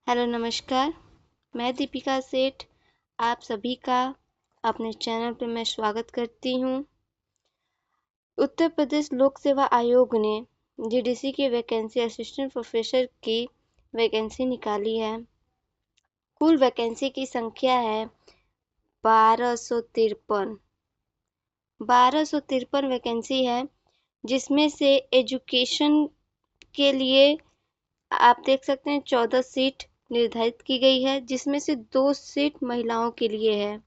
Hello नमस्कार। मैं दीपिका सेठ आप सभी का अपने चैनल पे मैं स्वागत करती हूँ। उत्तर प्रदेश लोक सेवा आयोग ने जीडीसी की वैकेंसी असिस्टेंट प्रोफेसर की वैकेंसी निकाली है। कुल वैकेंसी की संख्या है 1253। 1253 वैकेंसी है, जिसमें से एजुकेशन के लिए आप देख सकते हैं 14 सीट निर्धारित की गई है, जिसमें से 2 सीट महिलाओं के लिए है।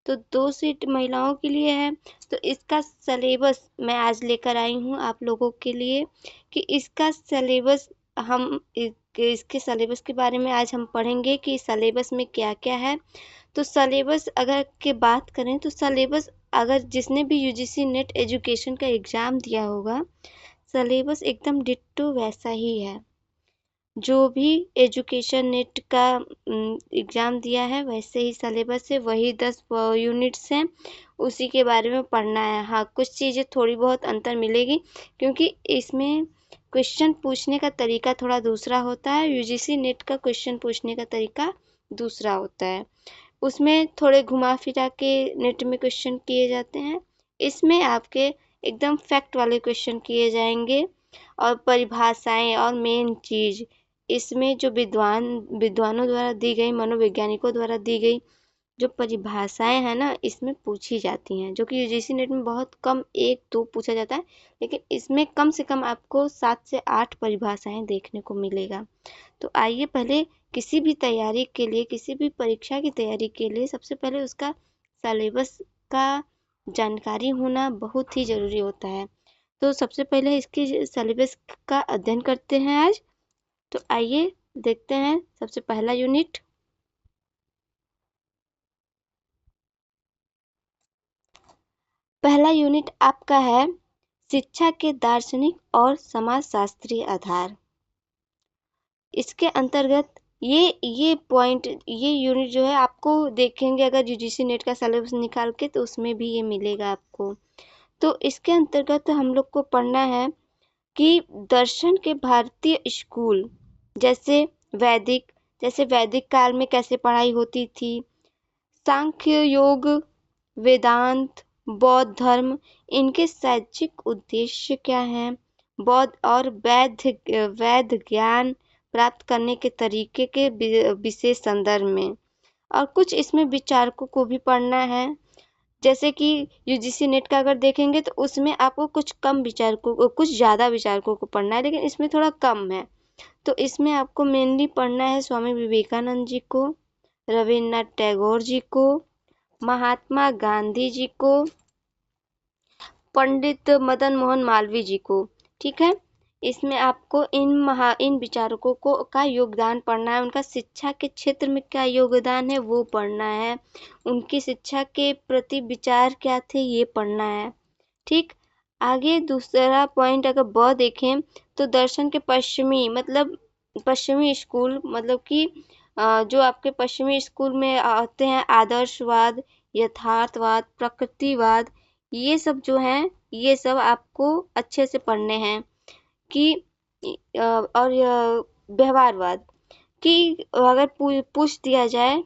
तो 2 सीट महिलाओं के लिए है, तो इसका सिलेबस मैं आज लेकर आई हूँ आप लोगों के लिए कि इसका सिलेबस हम इसके सिलेबस के बारे में आज हम पढ़ेंगे कि सिलेबस में क्या-क्या है। तो सिलेबस अगर की बात करें तो सिलेबस अगर जिसने भी यूजीसी नेट एजुकेशन का एग्ज़ाम दिया होगा, सिलेबस एकदम डिट्टो वैसा ही है। जो भी एजुकेशन नेट का एग्ज़ाम दिया है वैसे ही सिलेबस है, वही 10 यूनिट्स हैं, उसी के बारे में पढ़ना है। हाँ, कुछ चीज़ें थोड़ी बहुत अंतर मिलेगी क्योंकि इसमें क्वेश्चन पूछने का तरीका थोड़ा दूसरा होता है। यूजीसी नेट का क्वेश्चन पूछने का तरीका दूसरा होता है। उसमें थोड़े घुमा फिरा के नेट में क्वेश्चन किए जाते हैं। इसमें आपके एकदम फैक्ट वाले क्वेश्चन किए जाएंगे और परिभाषाएं और मेन चीज़ इसमें जो विद्वानों द्वारा दी गई, मनोवैज्ञानिकों द्वारा दी गई जो परिभाषाएं हैं ना, इसमें पूछी जाती हैं, जो कि यूजीसी नेट में बहुत कम 1-2 पूछा जाता है, लेकिन इसमें कम से कम आपको 7 से 8 परिभाषाएं देखने को मिलेगा। तो आइए पहले किसी भी तैयारी के लिए, किसी भी परीक्षा की तैयारी के लिए सबसे पहले उसका सिलेबस का जानकारी होना बहुत ही ज़रूरी होता है। तो सबसे पहले इसके सिलेबस का अध्ययन करते हैं आज। तो आइए देखते हैं सबसे पहला यूनिट। पहला यूनिट आपका है शिक्षा के दार्शनिक और समाजशास्त्रीय आधार। इसके अंतर्गत ये पॉइंट, ये यूनिट जो है आपको देखेंगे अगर यूजीसी नेट का सिलेबस निकाल के, तो उसमें भी ये मिलेगा आपको। तो इसके अंतर्गत हम लोग को पढ़ना है कि दर्शन के भारतीय स्कूल जैसे वैदिक काल में कैसे पढ़ाई होती थी, सांख्य योग, वेदांत, बौद्ध धर्म, इनके शैक्षिक उद्देश्य क्या हैं, बौद्ध और वैध ज्ञान प्राप्त करने के तरीके के विशेष संदर्भ में, और कुछ इसमें विचारकों को भी पढ़ना है। जैसे कि यूजीसी नेट का अगर देखेंगे तो उसमें आपको कुछ ज़्यादा विचारकों को पढ़ना है, लेकिन इसमें थोड़ा कम है। तो इसमें आपको मेनली पढ़ना है स्वामी विवेकानंद जी को, रविन्द्रनाथ टैगोर जी को, महात्मा गांधी जी को, पंडित मदन मोहन मालवीय जी को। ठीक है, इसमें आपको इन विचारकों को का योगदान पढ़ना है, उनका शिक्षा के क्षेत्र में क्या योगदान है वो पढ़ना है, उनकी शिक्षा के प्रति विचार क्या थे ये पढ़ना है। ठीक, आगे दूसरा पॉइंट अगर देखें तो दर्शन के पश्चिमी स्कूल, मतलब कि जो आपके पश्चिमी स्कूल में आते हैं आदर्शवाद, यथार्थवाद, प्रकृतिवाद, ये सब जो हैं, ये सब आपको अच्छे से पढ़ने हैं कि और व्यवहारवाद, कि अगर पूछ दिया जाए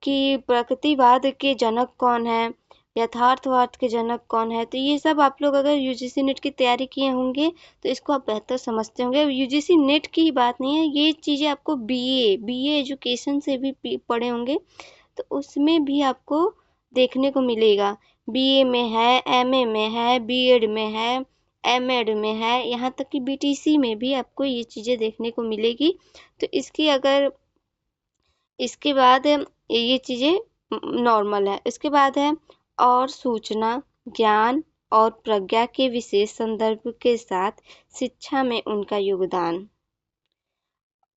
कि प्रकृतिवाद के जनक कौन है, यथार्थवाद के जनक कौन है, तो ये सब आप लोग अगर यूजीसी नेट की तैयारी किए होंगे तो इसको आप बेहतर समझते होंगे। यूजीसी नेट की ही बात नहीं है, ये चीज़ें आपको बीए एजुकेशन से भी पढ़े होंगे, तो उसमें भी आपको देखने को मिलेगा। बीए में है, एमए में है, बीएड में है, एमएड में है, यहाँ तक कि बीटीसी में भी आपको ये चीज़ें देखने को मिलेगी। तो इसके बाद ये चीज़ें नॉर्मल है। इसके बाद है और सूचना, ज्ञान और प्रज्ञा के विशेष संदर्भ के साथ शिक्षा में उनका योगदान।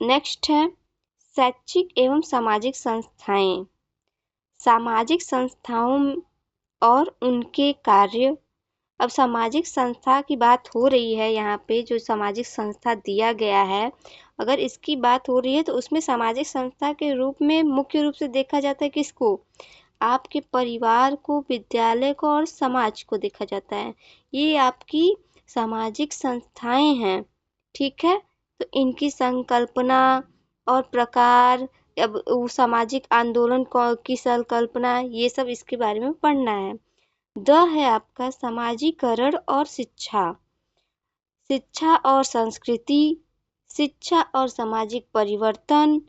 नेक्स्ट है शैक्षिक एवं सामाजिक संस्थाएं। सामाजिक संस्थाओं और उनके कार्य। अब सामाजिक संस्था की बात हो रही है, यहाँ पे जो सामाजिक संस्था दिया गया है, अगर इसकी बात हो रही है तो उसमें सामाजिक संस्था के रूप में मुख्य रूप से देखा जाता है किसको, आपके परिवार को, विद्यालय को और समाज को देखा जाता है। ये आपकी सामाजिक संस्थाएं हैं। ठीक है, तो इनकी संकल्पना, और प्रकार, अब सामाजिक आंदोलन की संकल्पना, ये सब इसके बारे में पढ़ना है। द है आपका समाजीकरण और शिक्षा, शिक्षा और संस्कृति, शिक्षा और सामाजिक परिवर्तन,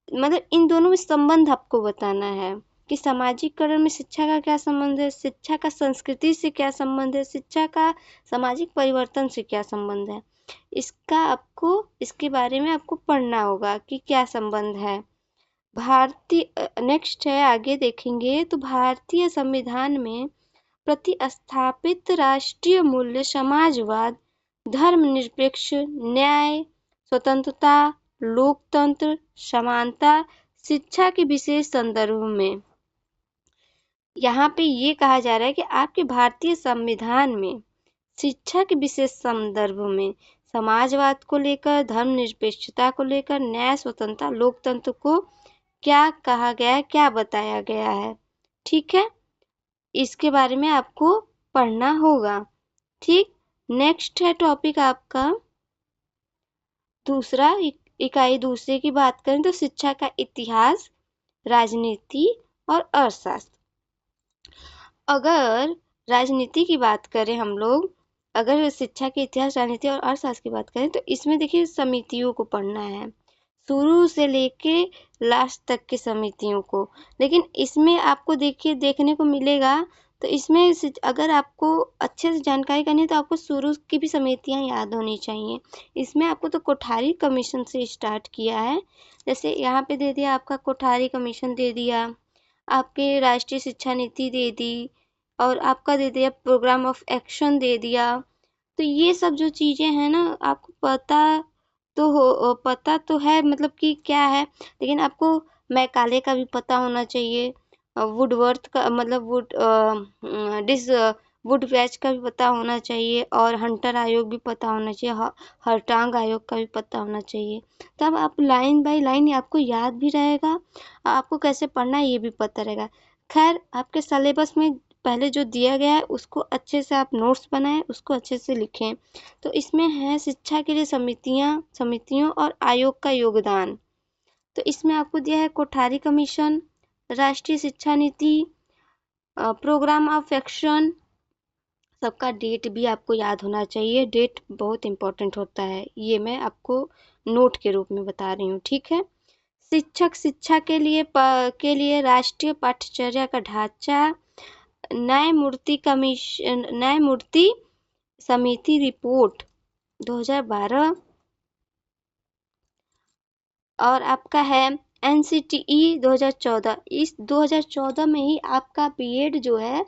मतलब इन दोनों में संबंध आपको बताना है कि सामाजिकरण में शिक्षा का क्या संबंध है, शिक्षा का संस्कृति से क्या संबंध है, शिक्षा का सामाजिक परिवर्तन से क्या संबंध है। इसका आपको, इसके बारे में आपको पढ़ना होगा कि क्या संबंध है। भारतीय, नेक्स्ट है, आगे देखेंगे तो भारतीय संविधान में प्रतिस्थापित राष्ट्रीय मूल्य समाजवाद, धर्मनिरपेक्ष, न्याय, स्वतंत्रता, लोकतंत्र, समानता, शिक्षा के विशेष संदर्भ में। यहाँ पे ये कहा जा रहा है कि आपके भारतीय संविधान में शिक्षा के विशेष संदर्भ में समाजवाद को लेकर, धर्मनिरपेक्षता को लेकर, न्याय, स्वतंत्रता, लोकतंत्र को क्या कहा गया है, क्या बताया गया है। ठीक है, इसके बारे में आपको पढ़ना होगा। ठीक, नेक्स्ट है टॉपिक आपका दूसरा, इकाई दूसरे की बात करें तो शिक्षा का इतिहास, राजनीति और अर्थशास्त्र। अगर राजनीति की बात करें हम लोग, अगर शिक्षा के इतिहास, राजनीति और अर्थशास्त्र की बात करें तो इसमें देखिए समितियों को पढ़ना है, शुरू से लेके लास्ट तक की समितियों को। लेकिन इसमें आपको देखिए देखने को मिलेगा, तो इसमें अगर आपको अच्छे से जानकारी करनी है तो आपको शुरू की भी समितियां याद होनी चाहिए। इसमें आपको तो कोठारी कमीशन से स्टार्ट किया है, जैसे यहाँ पे दे दिया आपका कोठारी कमीशन दे दिया, आपके राष्ट्रीय शिक्षा नीति दे दी, और आपका दे दिया प्रोग्राम ऑफ एक्शन दे दिया। तो ये सब जो चीजें हैं ना, आपको पता तो है मतलब कि क्या है, लेकिन आपको मैकाले का भी पता होना चाहिए, वुडवर्थ का मतलब वुड वैच का भी पता होना चाहिए, और हंटर आयोग भी पता होना चाहिए, हर्टांग आयोग का भी पता होना चाहिए। तब आप लाइन बाय लाइन आपको याद भी रहेगा, आपको कैसे पढ़ना है ये भी पता रहेगा। खैर, आपके सिलेबस में पहले जो दिया गया है उसको अच्छे से आप नोट्स बनाएं, उसको अच्छे से लिखें। तो इसमें है शिक्षा के लिए समितियों और आयोग का योगदान। तो इसमें आपको दिया है कोठारी कमीशन, राष्ट्रीय शिक्षा नीति, प्रोग्राम ऑफ एक्शन, सबका डेट भी आपको याद होना चाहिए, डेट बहुत इंपॉर्टेंट होता है, ये मैं आपको नोट के रूप में बता रही हूँ। ठीक है, शिक्षक शिक्षा के लिए राष्ट्रीय पाठ्यचर्या का ढांचा, न्यायमूर्ति समिति रिपोर्ट 2012, और आपका है एनसीटीई 2014। इस 2014 में ही आपका बीएड जो है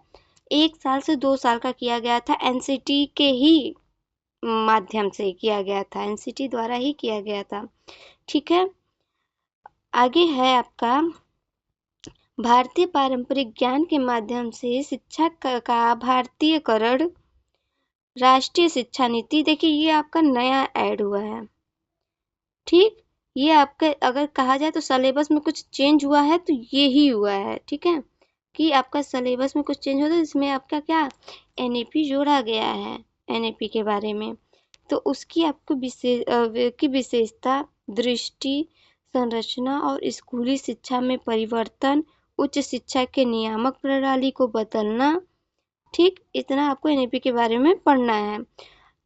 1 साल से 2 साल का किया गया था, एनसीटी के ही माध्यम से किया गया था, एनसीटी द्वारा ही किया गया था। ठीक है, आगे है आपका भारतीय पारंपरिक ज्ञान के माध्यम से शिक्षा का भारतीयकरण, राष्ट्रीय शिक्षा नीति। देखिए ये आपका नया ऐड हुआ है। ठीक, ये आपका अगर कहा जाए तो सिलेबस में कुछ चेंज हुआ है तो ये ही हुआ है। ठीक है, कि आपका सिलेबस में कुछ चेंज होता है, इसमें आपका क्या एनईपी जोड़ा गया है, एनईपी के बारे में। तो उसकी आपको विशेषता, दृष्टि, संरचना और स्कूली शिक्षा में परिवर्तन, उच्च शिक्षा के नियामक प्रणाली को बदलना। ठीक, इतना आपको एनईपी के बारे में पढ़ना है।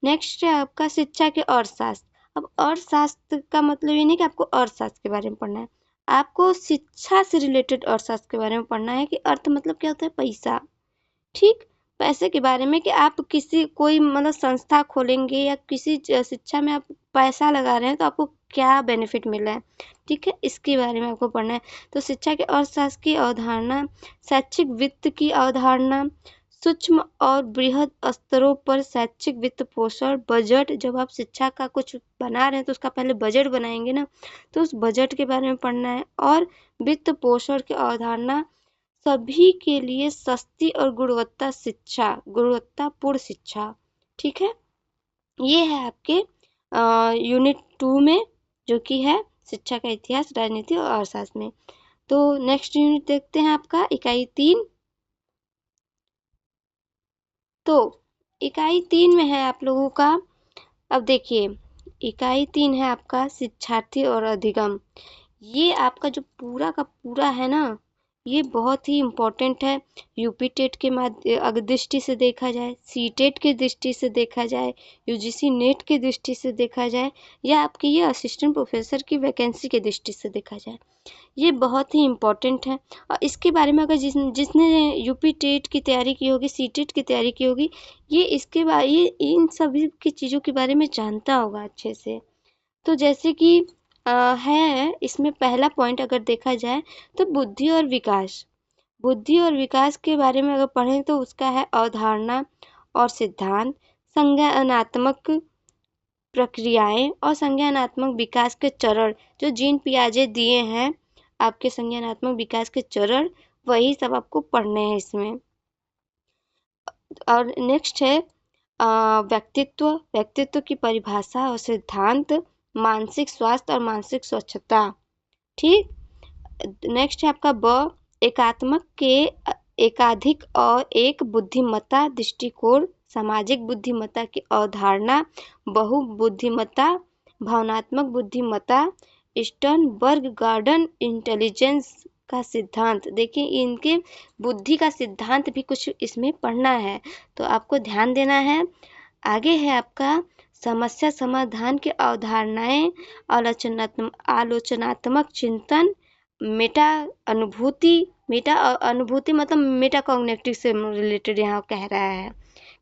नेक्स्ट है आपका शिक्षा के अर्थशास्त्र। अब अर्थशास्त्र का मतलब ये नहीं कि आपको अर्थशास्त्र के बारे में पढ़ना है, आपको शिक्षा से रिलेटेड अर्थशास्त्र के बारे में पढ़ना है कि अर्थ मतलब क्या होता है, पैसा। ठीक, पैसे के बारे में कि आप कोई मतलब संस्था खोलेंगे या किसी शिक्षा में आप पैसा लगा रहे हैं तो आपको क्या बेनिफिट मिल रहा है। ठीक है, इसके बारे में आपको पढ़ना है। तो शिक्षा के अर्थशास्त्र की अवधारणा, शैक्षिक वित्त की अवधारणा, सूक्ष्म और बृहद स्तरों पर शैक्षिक वित्त पोषण, बजट, जब आप शिक्षा का कुछ बना रहे हैं तो उसका पहले बजट बनाएंगे ना, तो उस बजट के बारे में पढ़ना है। और वित्त पोषण की अवधारणा, सभी के लिए सस्ती और गुणवत्तापूर्ण शिक्षा। ठीक है, ये है आपके यूनिट 2 में, जो कि है शिक्षा का इतिहास, राजनीति और अर्थशास्त्र में। तो नेक्स्ट यूनिट देखते हैं आपका इकाई 3। तो इकाई 3 में है आप लोगों का, अब देखिए इकाई 3 है आपका शिक्षार्थी और अधिगम। ये आपका जो पूरा का पूरा है ना, ये बहुत ही इम्पोर्टेंट है। यूपी टेट के अगर दृष्टि से देखा जाए, सी टेट की दृष्टि से देखा जाए, यूजीसी नेट की दृष्टि से देखा जाए, या आपकी ये असिस्टेंट प्रोफेसर की वैकेंसी की दृष्टि से देखा जाए, ये बहुत ही इम्पोर्टेंट है। और इसके बारे में अगर जिसने यूपी टेट की तैयारी की होगी, सी टेट की तैयारी की होगी, ये इसके बारे ये इन सभी की चीज़ों के बारे में जानता होगा अच्छे से। तो जैसे कि है इसमें पहला पॉइंट अगर देखा जाए तो बुद्धि और विकास। बुद्धि और विकास के बारे में अगर पढ़ें तो उसका है अवधारणा और सिद्धांत, संज्ञानात्मक प्रक्रियाएं और संज्ञानात्मक विकास के चरण, जो जीन पियाजे दिए हैं आपके संज्ञानात्मक विकास के चरण, वही सब आपको पढ़ने हैं इसमें। और नेक्स्ट है व्यक्तित्व। व्यक्तित्व की परिभाषा और सिद्धांत, मानसिक स्वास्थ्य और मानसिक स्वच्छता। ठीक। नेक्स्ट है आपका एकात्मक के एकाधिक और एक बुद्धिमत्ता दृष्टिकोण, सामाजिक बुद्धिमत्ता की अवधारणा, बहुबुद्धिमत्ता, भावनात्मक बुद्धिमत्ता, स्टर्नबर्ग गार्डन इंटेलिजेंस का सिद्धांत। देखिए इनके बुद्धि का सिद्धांत भी कुछ इसमें पढ़ना है, तो आपको ध्यान देना है। आगे है आपका समस्या समाधान की अवधारणाएं, आलोचनात्मक चिंतन, मेटा अनुभूति मतलब मेटा कॉग्निटिव से रिलेटेड यहाँ कह रहा है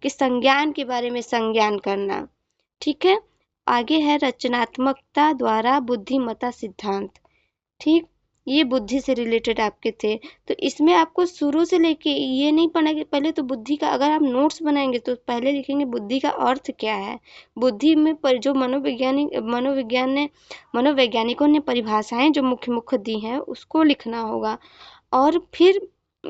कि संज्ञान के बारे में संज्ञान करना। ठीक है। आगे है रचनात्मकता द्वारा बुद्धिमत्ता सिद्धांत। ठीक। ये बुद्धि से रिलेटेड आपके थे, तो इसमें आपको शुरू से लेके ये नहीं पढ़ना कि पहले तो बुद्धि का, अगर आप नोट्स बनाएंगे तो पहले लिखेंगे बुद्धि का अर्थ क्या है। बुद्धि में पर जो मनोवैज्ञानिकों ने परिभाषाएं जो मुख्य मुख्य दी हैं उसको लिखना होगा, और फिर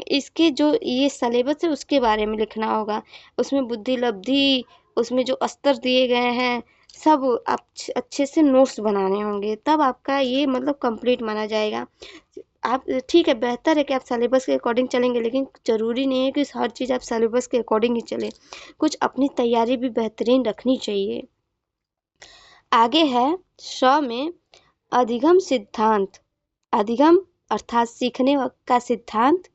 इसके जो ये सिलेबस है उसके बारे में लिखना होगा। उसमें बुद्धि लब्धि, उसमें जो स्तर दिए गए हैं सब आप अच्छे से नोट्स बनाने होंगे, तब आपका ये मतलब कंप्लीट माना जाएगा। आप ठीक है, बेहतर है कि आप सिलेबस के अकॉर्डिंग चलेंगे, लेकिन ज़रूरी नहीं है कि हर चीज़ आप सिलेबस के अकॉर्डिंग ही चलें, कुछ अपनी तैयारी भी बेहतरीन रखनी चाहिए। आगे है में अधिगम सिद्धांत। अधिगम अर्थात सीखने का सिद्धांत,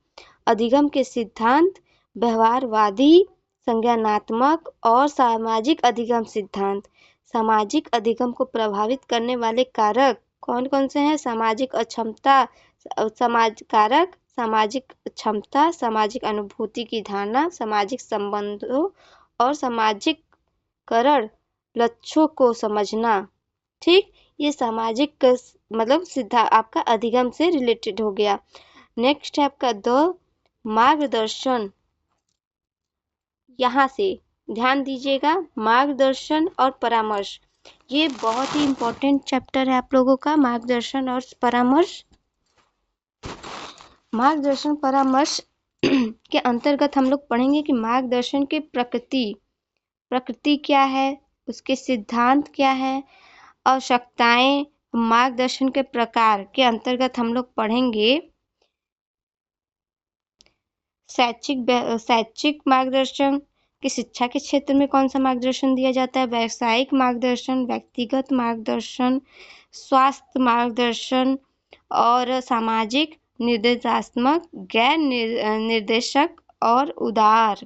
अधिगम के सिद्धांत, व्यवहारवादी, संज्ञानात्मक और सामाजिक अधिगम सिद्धांत। सामाजिक अधिगम को प्रभावित करने वाले कारक कौन कौन से हैं? सामाजिक अक्षमता, सामाजिक क्षमता, सामाजिक अनुभूति की धारणा, सामाजिक संबंधों और सामाजिककरण लक्ष्यों को समझना। ठीक। ये सामाजिक मतलब सिद्धांत आपका अधिगम से रिलेटेड हो गया। नेक्स्ट है आपका मार्गदर्शन। यहाँ से ध्यान दीजिएगा, मार्गदर्शन और परामर्श, ये बहुत ही इम्पोर्टेंट चैप्टर है आप लोगों का, मार्गदर्शन और परामर्श। मार्गदर्शन परामर्श के अंतर्गत हम लोग पढ़ेंगे कि मार्गदर्शन की प्रकृति क्या है, उसके सिद्धांत क्या है, आवश्यकताएं, मार्गदर्शन के प्रकार के अंतर्गत हम लोग पढ़ेंगे शैक्षिक मार्गदर्शन कि शिक्षा के क्षेत्र में कौन सा मार्गदर्शन दिया जाता है, व्यावसायिक मार्गदर्शन, व्यक्तिगत मार्गदर्शन, स्वास्थ्य मार्गदर्शन और सामाजिक, निर्देशात्मक, गैर निर्देशक और उदार।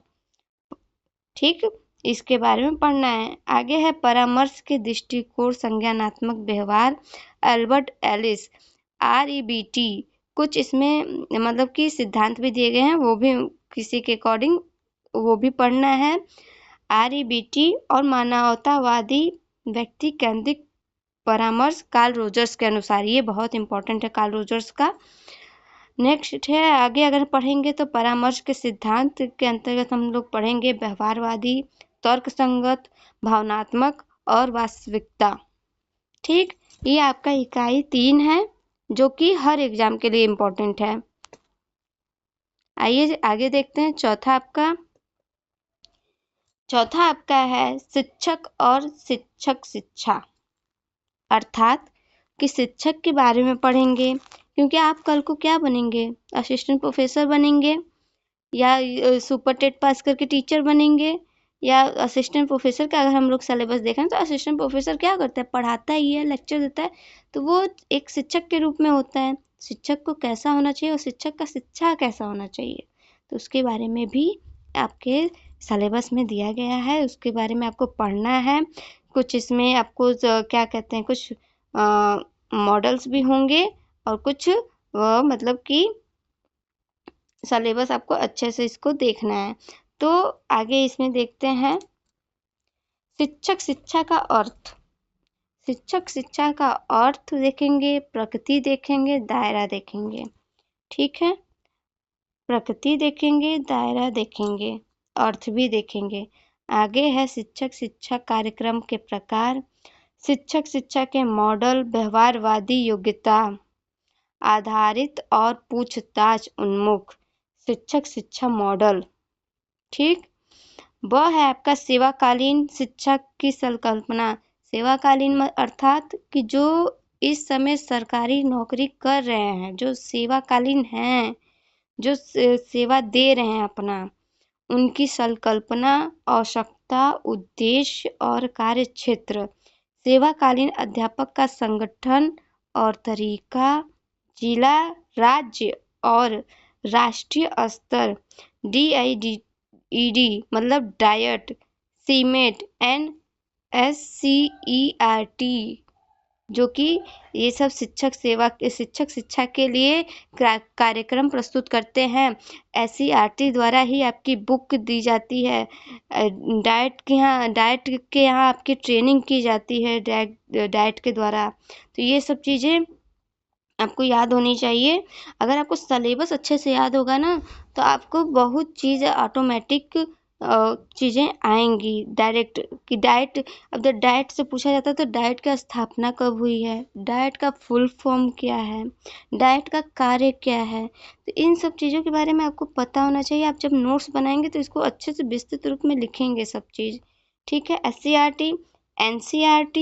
ठीक, इसके बारे में पढ़ना है। आगे है परामर्श के दृष्टिकोण, संज्ञानात्मक व्यवहार, एल्बर्ट एलिस, REBT। कुछ इसमें मतलब कि सिद्धांत भी दिए गए हैं, वो भी किसी के अकॉर्डिंग वो भी पढ़ना है। REBT और मानवतावादी व्यक्ति केंद्रित परामर्श कार्ल रोजर्स के अनुसार, ये बहुत इंपॉर्टेंट है कार्ल रोजर्स का। नेक्स्ट है आगे अगर पढ़ेंगे तो परामर्श के सिद्धांत के अंतर्गत हम लोग पढ़ेंगे व्यवहारवादी, तर्कसंगत, भावनात्मक और वास्तविकता। ठीक, ये आपका इकाई 3 है जो कि हर एग्जाम के लिए इम्पोर्टेंट है। आइए आगे देखते हैं। चौथा आपका है शिक्षक और शिक्षक शिक्षा, अर्थात कि शिक्षक के बारे में पढ़ेंगे, क्योंकि आप कल को क्या बनेंगे, असिस्टेंट प्रोफेसर बनेंगे या सुपर टेट पास करके टीचर बनेंगे या असिस्टेंट प्रोफेसर का अगर हम लोग सिलेबस देखें तो असिस्टेंट प्रोफेसर क्या करता है, पढ़ाता ही है, लेक्चर देता है, तो वो एक शिक्षक के रूप में होता है। शिक्षक को कैसा होना चाहिए और शिक्षक का शिक्षा कैसा होना चाहिए, तो उसके बारे में भी आपके सिलेबस में दिया गया है, उसके बारे में आपको पढ़ना है। कुछ इसमें आपको क्या कहते हैं, कुछ मॉडल्स भी होंगे और कुछ मतलब कि सिलेबस आपको अच्छे से इसको देखना है। तो आगे इसमें देखते हैं शिक्षक शिक्षा का अर्थ। शिक्षक शिक्षा का अर्थ देखेंगे, प्रकृति देखेंगे, दायरा देखेंगे। ठीक है, प्रकृति देखेंगे, दायरा देखेंगे, अर्थ भी देखेंगे। आगे है शिक्षक शिक्षा कार्यक्रम के प्रकार, शिक्षक शिक्षा के मॉडल, व्यवहारवादी योग्यता आधारित और पूछताछ उन्मुख शिक्षक शिक्षा मॉडल। ठीक, वह है आपका सेवाकालीन शिक्षा की संकल्पना। सेवाकालीन अर्थात कि जो इस समय सरकारी नौकरी कर रहे हैं, जो सेवाकालीन हैं, जो सेवा दे रहे हैं अपना, उनकी संकल्पना, आवश्यकता, उद्देश्य और कार्य क्षेत्र। सेवाकालीन अध्यापक का संगठन और तरीका, जिला, राज्य और राष्ट्रीय स्तर, DIED मतलब डायट, सीमेट, NSCERT, जो कि ये सब शिक्षक शिक्षक शिक्षा के लिए कार्यक्रम प्रस्तुत करते हैं। SCERT द्वारा ही आपकी बुक दी जाती है। डाइट के यहाँ आपकी ट्रेनिंग की जाती है डाइट के द्वारा। तो ये सब चीज़ें आपको याद होनी चाहिए। अगर आपको सिलेबस अच्छे से याद होगा ना, तो आपको बहुत चीज़ ऑटोमेटिक चीज़ें आएंगी डायरेक्ट। कि डाइट, अब जब डाइट से पूछा जाता है तो डाइट का स्थापना कब हुई है, डाइट का फुल फॉर्म क्या है, डाइट का कार्य क्या है, तो इन सब चीज़ों के बारे में आपको पता होना चाहिए। आप जब नोट्स बनाएंगे तो इसको अच्छे से विस्तृत रूप में लिखेंगे सब चीज़। ठीक है, SCERT, NCERT,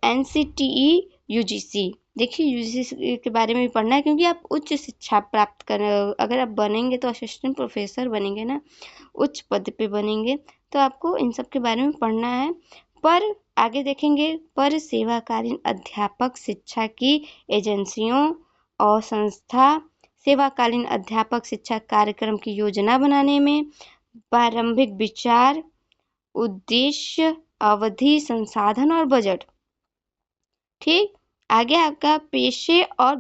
NCTE, UGC। देखिए यूजीसी के बारे में भी पढ़ना है, क्योंकि आप उच्च शिक्षा प्राप्त कर, अगर आप बनेंगे तो असिस्टेंट प्रोफेसर बनेंगे ना, उच्च पद पे बनेंगे, तो आपको इन सब के बारे में पढ़ना है। पर आगे देखेंगे, पर सेवाकालीन अध्यापक शिक्षा की एजेंसियों और संस्था सेवाकालीन अध्यापक शिक्षा कार्यक्रम की योजना बनाने में प्रारंभिक विचार, उद्देश्य, अवधि, संसाधन और बजट। ठीक, आगे आपका पेशे और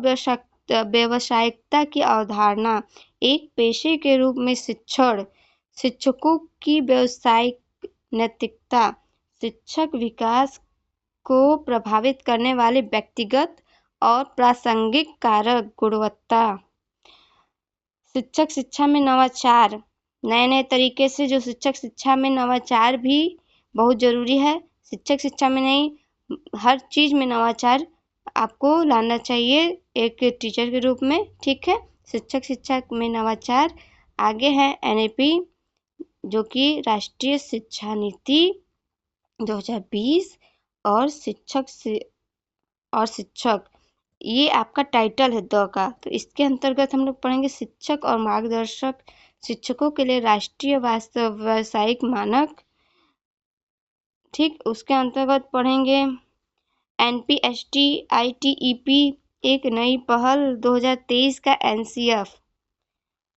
व्यावसायिकता की अवधारणा। एक पेशे के रूप में शिक्षण, शिक्षकों की व्यावसायिक नैतिकता, शिक्षक विकास को प्रभावित करने वाले व्यक्तिगत और प्रासंगिक कारक, गुणवत्ता। शिक्षक शिक्षा में नवाचार, नए नए तरीके से जो शिक्षक शिक्षा में नवाचार भी बहुत जरूरी है। शिक्षक शिक्षा में नहीं, हर चीज़ में नवाचार आपको लाना चाहिए एक टीचर के रूप में। ठीक है, शिक्षक शिक्षा में नवाचार। आगे है NAP, जो कि राष्ट्रीय शिक्षा नीति 2020 और शिक्षक, ये आपका टाइटल है द का। तो इसके अंतर्गत हम लोग पढ़ेंगे शिक्षक और मार्गदर्शक, शिक्षकों के लिए राष्ट्रीय व्यावसायिक मानक। ठीक, उसके अंतर्गत पढ़ेंगे NPST ITEP, एक नई पहल 2023 का NCF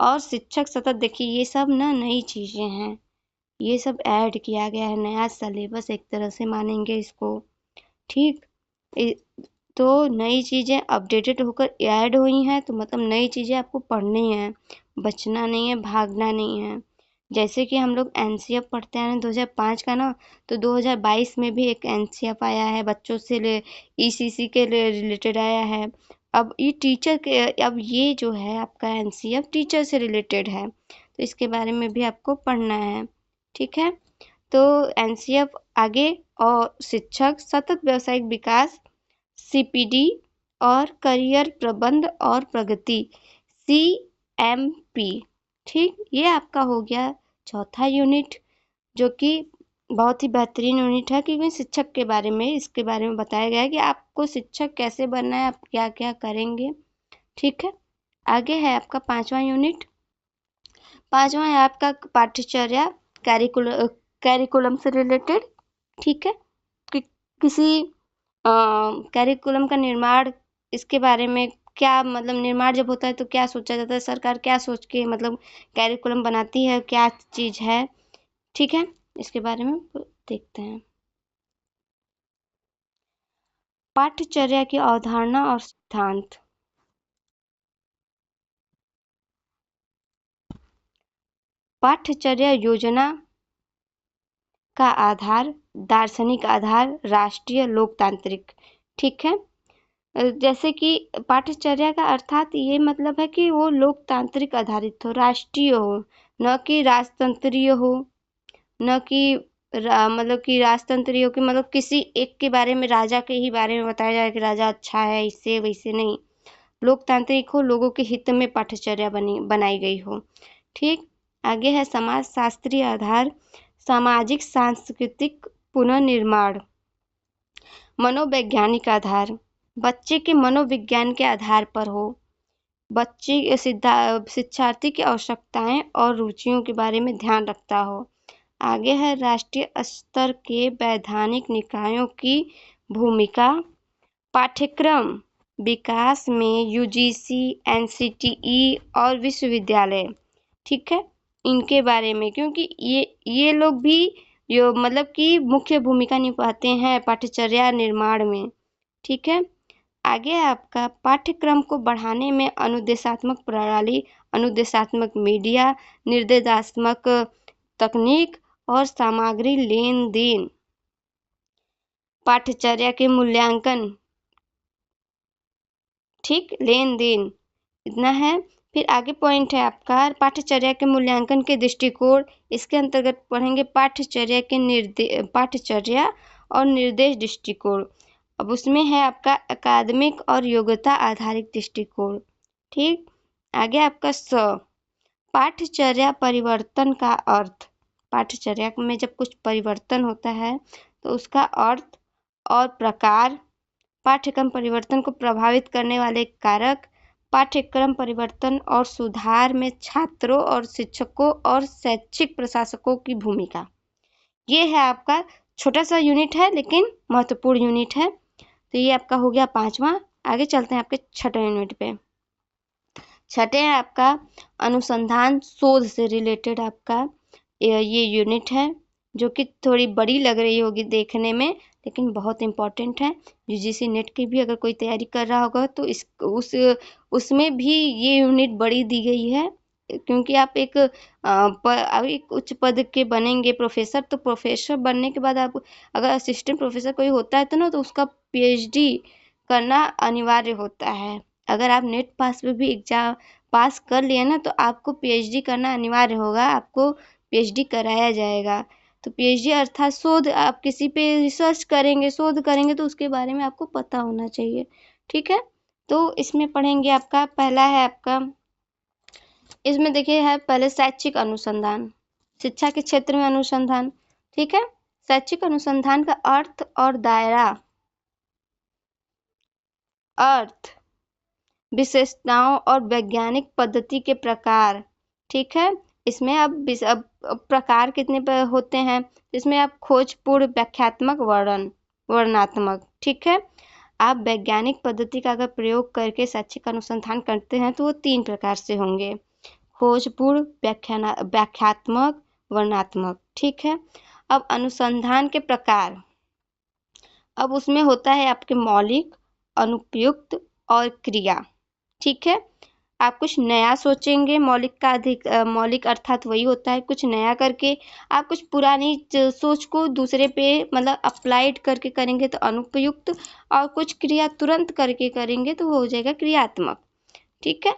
और शिक्षक सतत। देखिए ये सब ना नई चीज़ें हैं, ये सब ऐड किया गया है, नया सिलेबस एक तरह से मानेंगे इसको। ठीक, तो नई चीज़ें अपडेटेड होकर ऐड हुई हैं, तो मतलब नई चीज़ें आपको पढ़नी है, बचना नहीं है, भागना नहीं है। जैसे कि हम लोग NCF पढ़ते हैं 2005 का ना, तो 2022 में भी एक NCF आया है, बच्चों से ECC के लिए रिलेटेड आया है। अब ये टीचर के, अब ये जो है आपका NCF टीचर से रिलेटेड है, तो इसके बारे में भी आपको पढ़ना है। ठीक है, तो NCF आगे, और शिक्षक सतत व्यावसायिक विकास CPD और करियर प्रबंध और प्रगति CMP। ठीक, ये आपका हो गया चौथा यूनिट, जो कि बहुत ही बेहतरीन यूनिट है, क्योंकि शिक्षक के बारे में, इसके बारे में बताया गया है कि आपको शिक्षक कैसे बनना है, आप क्या क्या करेंगे। ठीक है, आगे है आपका पांचवा यूनिट। पांचवा है आपका पाठ्यचर्या कैरिकुलम से रिलेटेड, ठीक है, कि किसी कैरिकुलम का निर्माण, इसके बारे में क्या मतलब निर्माण जब होता है तो क्या सोचा जाता है, सरकार क्या सोच के मतलब कैरिकुलम बनाती है, क्या चीज है, ठीक है, इसके बारे में देखते हैं। पाठ्यचर्या की अवधारणा और सिद्धांत। पाठ्यचर्या योजना का आधार, दार्शनिक आधार राष्ट्रीय लोकतांत्रिक, ठीक है। जैसे कि पाठ्यचर्या का अर्थात ये मतलब है कि वो लोकतांत्रिक आधारित हो, राष्ट्रीय हो, न कि राजतंत्रीय हो, न कि मतलब कि राजतंत्रीय हो कि मतलब किसी एक के बारे में, राजा के ही बारे में बताया जाए कि राजा अच्छा है, इससे वैसे नहीं। लोकतांत्रिक हो, लोगों के हित में पाठ्यचर्या बनाई गई हो, ठीक। आगे है समाज शास्त्रीय आधार, सामाजिक सांस्कृतिक पुनर्निर्माण। मनोवैज्ञानिक आधार, बच्चे के मनोविज्ञान के आधार पर हो, बच्चे शिक्षार्थी की आवश्यकताएं और रुचियों के बारे में ध्यान रखता हो। आगे है राष्ट्रीय स्तर के वैधानिक निकायों की भूमिका, पाठ्यक्रम विकास में यूजीसी, एनसीटीई और विश्वविद्यालय, ठीक है, इनके बारे में, क्योंकि ये लोग भी जो मतलब कि मुख्य भूमिका निभाते हैं पाठ्यचर्या निर्माण में, ठीक है। आगे आपका पाठ्यक्रम को बढ़ाने में अनुदेशात्मक प्रणाली, अनुदेशात्मक मीडिया, निर्देशात्मक तकनीक और सामग्री लेन देन। पाठ्यचर्या के मूल्यांकन, ठीक, लेन देन, इतना है। फिर आगे पॉइंट है आपका पाठ्यचर्या के मूल्यांकन के दृष्टिकोण, इसके अंतर्गत पढ़ेंगे पाठ्यचर्या और निर्देश दृष्टिकोण। अब उसमें है आपका अकादमिक और योग्यता आधारित दृष्टिकोण, ठीक। आगे आपका पाठ्यचर्या परिवर्तन का अर्थ, पाठ्यचर्या में जब कुछ परिवर्तन होता है तो उसका अर्थ और प्रकार, पाठ्यक्रम परिवर्तन को प्रभावित करने वाले कारक, पाठ्यक्रम परिवर्तन और सुधार में छात्रों और शिक्षकों और शैक्षिक प्रशासकों की भूमिका। ये है आपका छोटा सा यूनिट है लेकिन महत्वपूर्ण यूनिट है। तो ये आपका हो गया 5वां। आगे चलते हैं आपके 6ठे यूनिट पे। छठे है आपका अनुसंधान शोध से रिलेटेड आपका ये यूनिट है, जो कि थोड़ी बड़ी लग रही होगी देखने में लेकिन बहुत इम्पोर्टेंट है। यूजीसी नेट की भी अगर कोई तैयारी कर रहा होगा तो उसमें भी ये यूनिट बड़ी दी गई है, क्योंकि आप एक उच्च पद के बनेंगे प्रोफेसर, तो प्रोफेसर बनने के बाद आप अगर असिस्टेंट प्रोफेसर कोई होता है तो ना, तो उसका पीएचडी करना अनिवार्य होता है। अगर आप नेट पास में भी एग्जाम पास कर लिए ना तो आपको पीएचडी करना अनिवार्य होगा, आपको पीएचडी कराया जाएगा। तो पीएचडी अर्थात शोध, आप किसी पे रिसर्च करेंगे, शोध करेंगे तो उसके बारे में आपको पता होना चाहिए, ठीक है। तो इसमें पढ़ेंगे आपका पहला है आपका, इसमें देखिए है पहले शैक्षिक अनुसंधान, शिक्षा के क्षेत्र में अनुसंधान, ठीक है। शैक्षिक अनुसंधान का अर्थ और दायरा, अर्थ, विशेषताओं और वैज्ञानिक पद्धति के प्रकार, ठीक है। इसमें अब प्रकार कितने होते हैं, इसमें आप खोजपूर्ण, व्याख्यात्मक, वर्णनात्मक, ठीक है। आप वैज्ञानिक पद्धति का अगर प्रयोग करके शैक्षिक अनुसंधान करते हैं तो वो 3 प्रकार से होंगे, खोजपूर्ण, व्याख्यात्मक, वर्णनात्मक, ठीक है। अब अनुसंधान के प्रकार, अब उसमें होता है आपके मौलिक, अनुपयुक्त और क्रिया, ठीक है। आप कुछ नया सोचेंगे, मौलिक अर्थात वही होता है कुछ नया करके, आप कुछ पुरानी सोच को दूसरे पे मतलब अप्लाइड करके करेंगे तो अनुपयुक्त, और कुछ क्रिया तुरंत करके करेंगे तो वो हो जाएगा क्रियात्मक, ठीक है।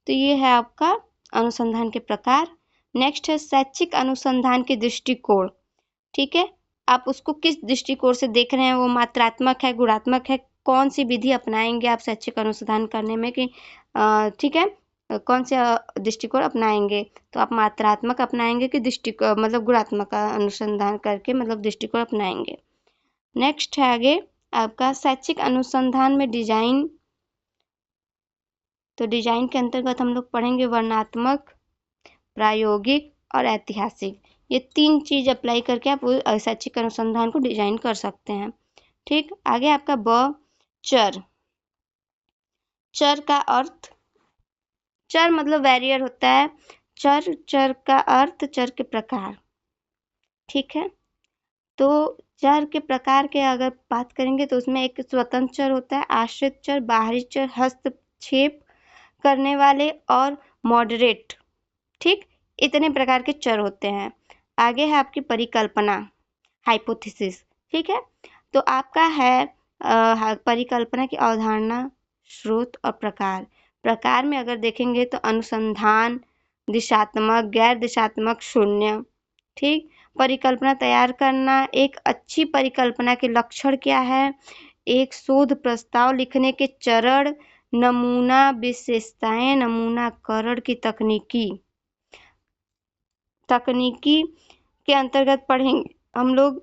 तो ये है आपका अनुसंधान के प्रकार। नेक्स्ट है शैक्षिक अनुसंधान के दृष्टिकोण, ठीक है। आप उसको किस दृष्टिकोण से देख रहे हैं, वो मात्रात्मक है, गुणात्मक है, कौन सी विधि अपनाएंगे आप शैक्षिक अनुसंधान करने में कि ठीक है, कौन से दृष्टिकोण अपनाएंगे, तो आप मात्रात्मक अपनाएंगे कि मतलब गुणात्मक का अनुसंधान करके मतलब दृष्टिकोण अपनाएंगे। नेक्स्ट है आगे आपका शैक्षिक अनुसंधान में डिजाइन, तो डिजाइन के अंतर्गत हम लोग पढ़ेंगे वर्णनात्मक, प्रायोगिक और ऐतिहासिक। ये 3 चीज अप्लाई करके आप शैक्षिक अनुसंधान को डिजाइन कर सकते हैं। ठीक, आगे आपका ब चर। चर का अर्थ, चर मतलब वेरिएबल होता है। चर, चर का अर्थ चर के प्रकार। ठीक है, तो चर के प्रकार के अगर बात करेंगे तो उसमें एक स्वतंत्र चर होता है, आश्रित चर, बाहरी चर, हस्तक्षेप करने वाले और मॉडरेट। ठीक, इतने प्रकार के चर होते हैं। आगे है आपकी परिकल्पना, हाइपोथेसिस। ठीक है, तो आपका है परिकल्पना की अवधारणा, स्रोत और प्रकार। प्रकार में अगर देखेंगे तो अनुसंधान, दिशात्मक, गैर दिशात्मक, शून्य। ठीक, परिकल्पना तैयार करना, एक अच्छी परिकल्पना के लक्षण क्या है, एक शोध प्रस्ताव लिखने के चरण, नमूना विशेषताएं, नमूनाकरण की तकनीकी के अंतर्गत पढ़ेंगे हम लोग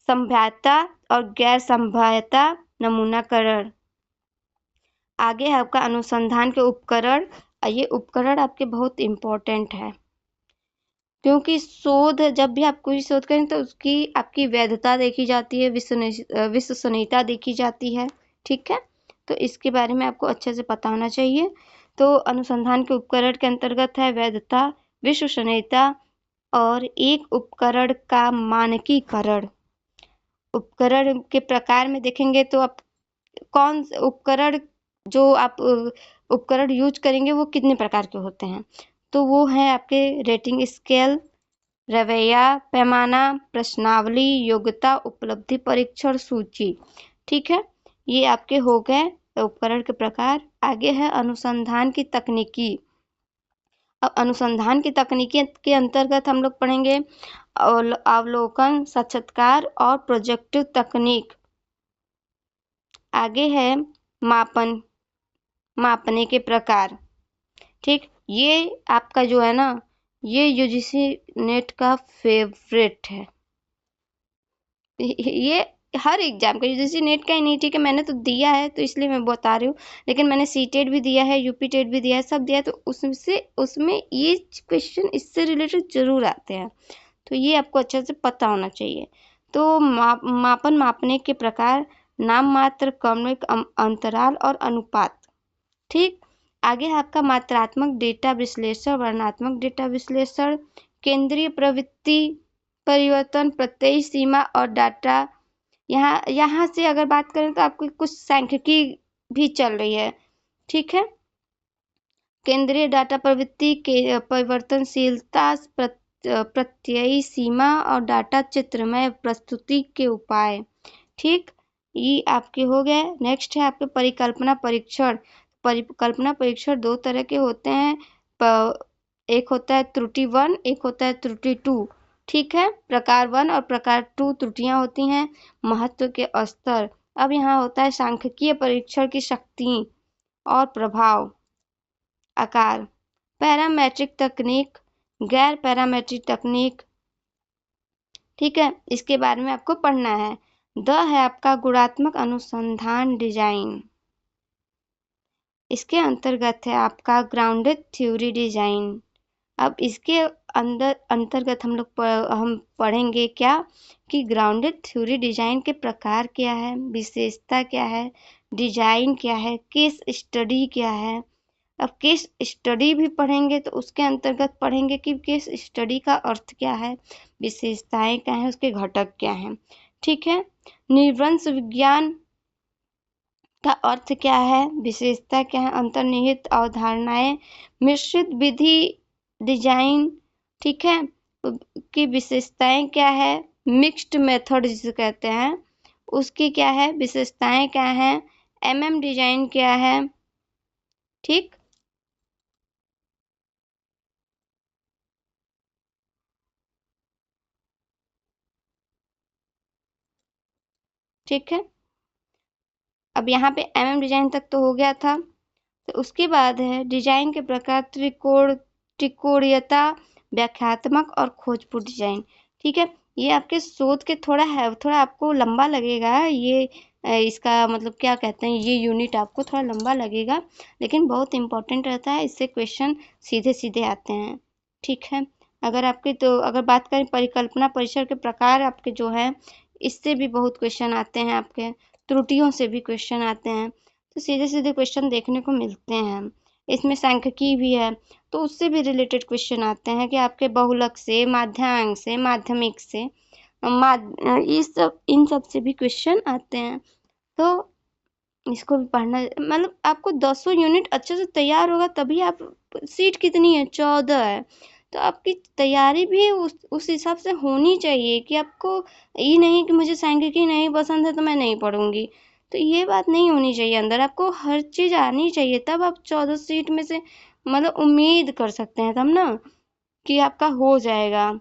संभाव्यता और गैर संभाव्यता, नमूनाकरण। आगे है आपका अनुसंधान के उपकरण। ये उपकरण आपके बहुत इम्पोर्टेंट है, क्योंकि शोध, जब भी आप कोई शोध करें तो उसकी आपकी वैधता देखी जाती है, विश्वसनीयता देखी जाती है। ठीक है, तो इसके बारे में आपको अच्छे से पता होना चाहिए। तो अनुसंधान के उपकरण के अंतर्गत है वैधता, विश्वसनीयता और एक उपकरण का मानकीकरण। उपकरण के प्रकार में देखेंगे तो आप कौन उपकरण, जो आप उपकरण यूज करेंगे वो कितने प्रकार के होते हैं, तो वो है आपके रेटिंग स्केल, रवैया, पैमाना, प्रश्नावली, योग्यता, उपलब्धि परीक्षण, सूची। ठीक है, ये आपके हो गए उपकरण के प्रकार। आगे है अनुसंधान की तकनीकी। अब अनुसंधान की तकनीकी के अंतर्गत हम लोग पढ़ेंगे अवलोकन, साक्षात्कार और प्रोजेक्टिव तकनीक। आगे है मापने के प्रकार। ठीक, ये आपका जो है ना, ये यूजीसी नेट का फेवरेट है। ये हर एग्जाम का, यूजीसी नेट का ही नहीं, ठीक है, मैंने तो दिया है तो इसलिए मैं बता रही हूँ, लेकिन मैंने सीटेट भी दिया है, यूपी टेट भी दिया है, सब दिया है, तो उसमें ये क्वेश्चन इससे रिलेटेड जरूर आते हैं, तो ये आपको अच्छे से पता होना चाहिए। तो मापने के प्रकार, नाम मात्र, क्रमिक, अंतराल और अनुपात। ठीक, आगे है आपका मात्रात्मक डेटा विश्लेषण, वर्णनात्मक डेटा विश्लेषण, केंद्रीय प्रवृत्ति परिवर्तन, प्रत्यय सीमा और डाटा। यहाँ से अगर बात करें तो आपको कुछ सांख्यिकी भी चल रही है। ठीक है, केंद्रीय डाटा प्रवृत्ति के परिवर्तनशीलता, प्रत्ययी सीमा और डाटा चित्रमय प्रस्तुति के उपाय। ठीक, ये आपके हो गए। नेक्स्ट है आपके परिकल्पना परीक्षण। परिकल्पना परीक्षण दो तरह के होते हैं, एक होता है त्रुटि 1, एक होता है त्रुटि 2। ठीक है, प्रकार 1 और प्रकार 2 त्रुटियां होती हैं। महत्व के स्तर, अब यहाँ होता है सांख्यिकीय परीक्षण की शक्ति और प्रभाव, आकार, पैरामेट्रिक तकनीक, गैर पैरामेट्रिक तकनीक। ठीक है, इसके बारे में आपको पढ़ना है। है आपका गुणात्मक अनुसंधान डिजाइन। इसके अंतर्गत है आपका ग्राउंडेड थ्योरी डिजाइन। अब इसके अंतर्गत हम पढ़ेंगे क्या कि ग्राउंडेड थ्योरी डिजाइन के प्रकार क्या है, विशेषता क्या है, डिजाइन क्या है, केस स्टडी क्या है। अब केस स्टडी भी पढ़ेंगे तो उसके अंतर्गत पढ़ेंगे कि केस स्टडी का अर्थ क्या है, विशेषताएं क्या है, उसके घटक क्या है। ठीक है, निर्वंश विज्ञान का अर्थ क्या है, विशेषता क्या है, अंतर्निहित अवधारणाएं, मिश्रित विधि डिजाइन। ठीक है, की विशेषताएं क्या है, मिक्स्ड मेथड जिसे कहते हैं उसकी क्या है, विशेषताएं क्या है, एमएम डिजाइन क्या है। ठीक, ठीक है, अब यहाँ पे एमएम डिजाइन तक तो हो गया था। तो उसके बाद है डिजाइन के प्रकार, त्रिकोणीयता, व्याख्यात्मक और खोजपूर्ण डिजाइन। ठीक है, ये आपके शोध के थोड़ा आपको लंबा लगेगा, ये इसका मतलब क्या कहते हैं, ये यूनिट आपको थोड़ा लंबा लगेगा, लेकिन बहुत इंपॉर्टेंट रहता है, इससे क्वेश्चन सीधे सीधे आते हैं। ठीक है, अगर आपके तो अगर बात करें परिकल्पना परिसर के प्रकार आपके जो है, इससे भी बहुत क्वेश्चन आते हैं, आपके त्रुटियों से भी क्वेश्चन आते हैं, तो सीधे सीधे क्वेश्चन देखने को मिलते हैं। इसमें सांख्यिकी भी है, तो उससे भी रिलेटेड क्वेश्चन आते हैं कि आपके बहुलक से, माध्यांक से, माध्यमिक से, इन सब से भी क्वेश्चन आते हैं। तो इसको भी पढ़ना, मतलब आपको 10 यूनिट अच्छे से तैयार होगा तभी आप, सीट कितनी है, 14 है, तो आपकी तैयारी भी उस हिसाब से होनी चाहिए कि आपको ये नहीं कि मुझे सांख्यिकी नहीं पसंद है तो मैं नहीं पढ़ूंगी, तो ये बात नहीं होनी चाहिए अंदर। आपको हर चीज आनी चाहिए, तब आप 14 सीट में से मतलब उम्मीद कर सकते हैं तब ना कि आपका हो जाएगा।